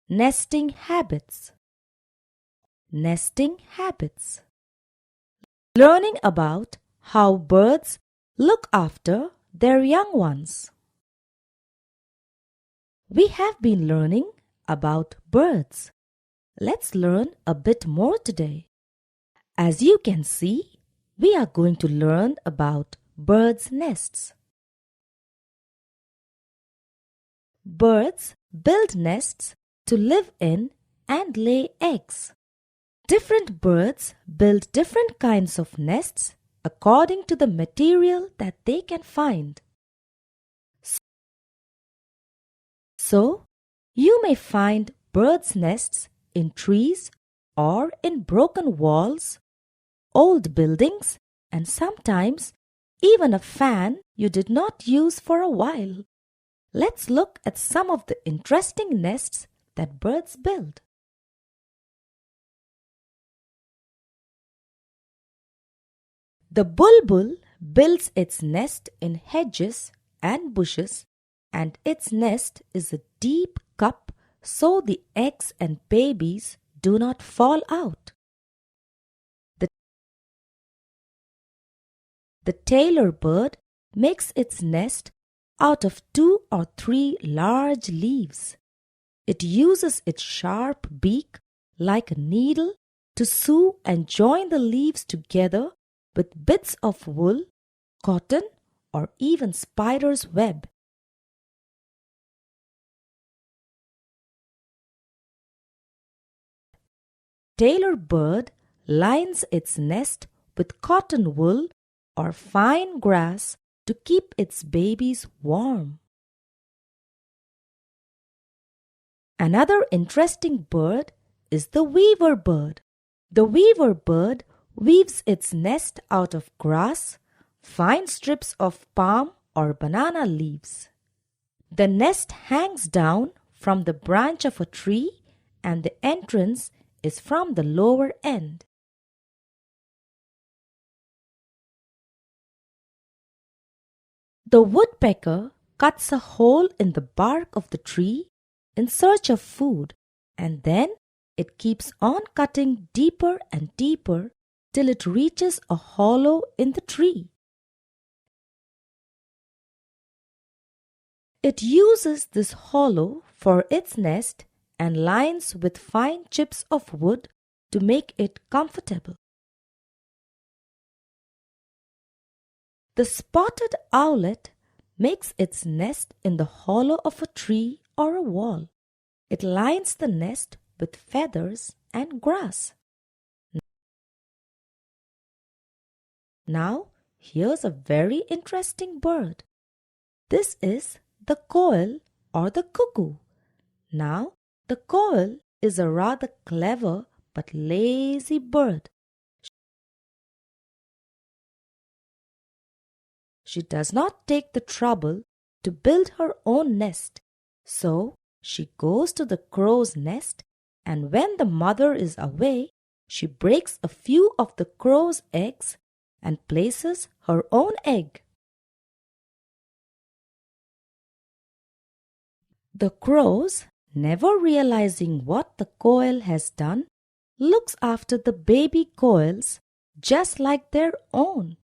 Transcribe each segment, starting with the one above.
Nesting habits. Nesting habits. Learning about how birds look after their young ones. We have been learning about birds. Let's learn a bit more today. As you can see, we are going to learn about birds' nests. Birds build nests to live in and lay eggs. Different birds build different kinds of nests according to the material that they can find. So, you may find birds' nests in trees or in broken walls, old buildings, and sometimes even a fan you did not use for a while. Let's look at some of the interesting nests that birds build. The bulbul builds its nest in hedges and bushes, and its nest is a deep cup so the eggs and babies do not fall out. The tailor bird makes its nest out of 2 or 3 large leaves. It uses its sharp beak like a needle to sew and join the leaves together with bits of wool, cotton, or even spider's web. Tailor bird lines its nest with cotton wool or fine grass to keep its babies warm. Another interesting bird is the weaver bird. The weaver bird weaves its nest out of grass, fine strips of palm or banana leaves. The nest hangs down from the branch of a tree and the entrance is from the lower end. The woodpecker cuts a hole in the bark of the tree in search of food, and then it keeps on cutting deeper and deeper till it reaches a hollow in the tree. It uses this hollow for its nest and lines with fine chips of wood to make it comfortable. The spotted owlet makes its nest in the hollow of a tree or a wall. It lines the nest with feathers and grass. Now, here's a very interesting bird. This is the quail or the cuckoo. Now, the quail is a rather clever but lazy bird. She does not take the trouble to build her own nest, so she goes to the crow's nest, and when the mother is away, she breaks a few of the crow's eggs and places her own egg. The crows, never realizing what the quail has done, looks after the baby quails just like their own.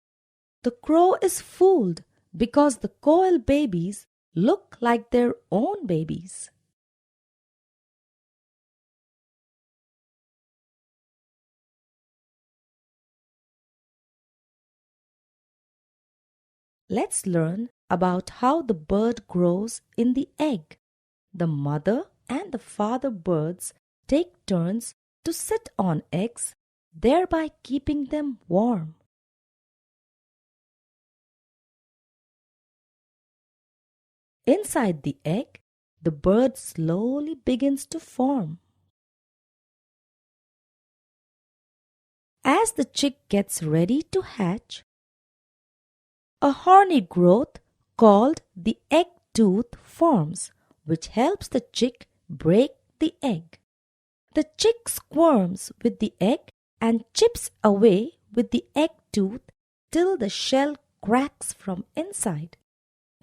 The crow is fooled because the quail babies look like their own babies. Let's learn about how the bird grows in the egg. The mother and the father birds take turns to sit on eggs, thereby keeping them warm. Inside the egg, the bird slowly begins to form. As the chick gets ready to hatch, a horny growth called the egg tooth forms, which helps the chick break the egg. The chick squirms with the egg and chips away with the egg tooth till the shell cracks from inside.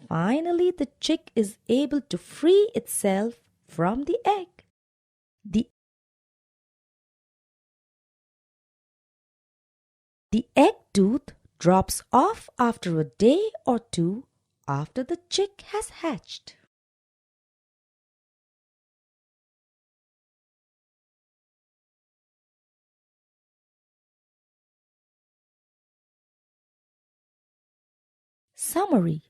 Finally, the chick is able to free itself from the egg. The egg tooth drops off after a day or two after the chick has hatched. Summary.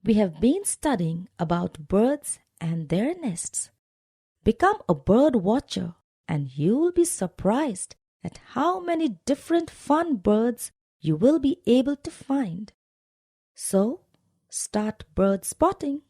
We have been studying about birds and their nests. Become a bird watcher and you'll be surprised at how many different fun birds you will be able to find. So, start bird spotting.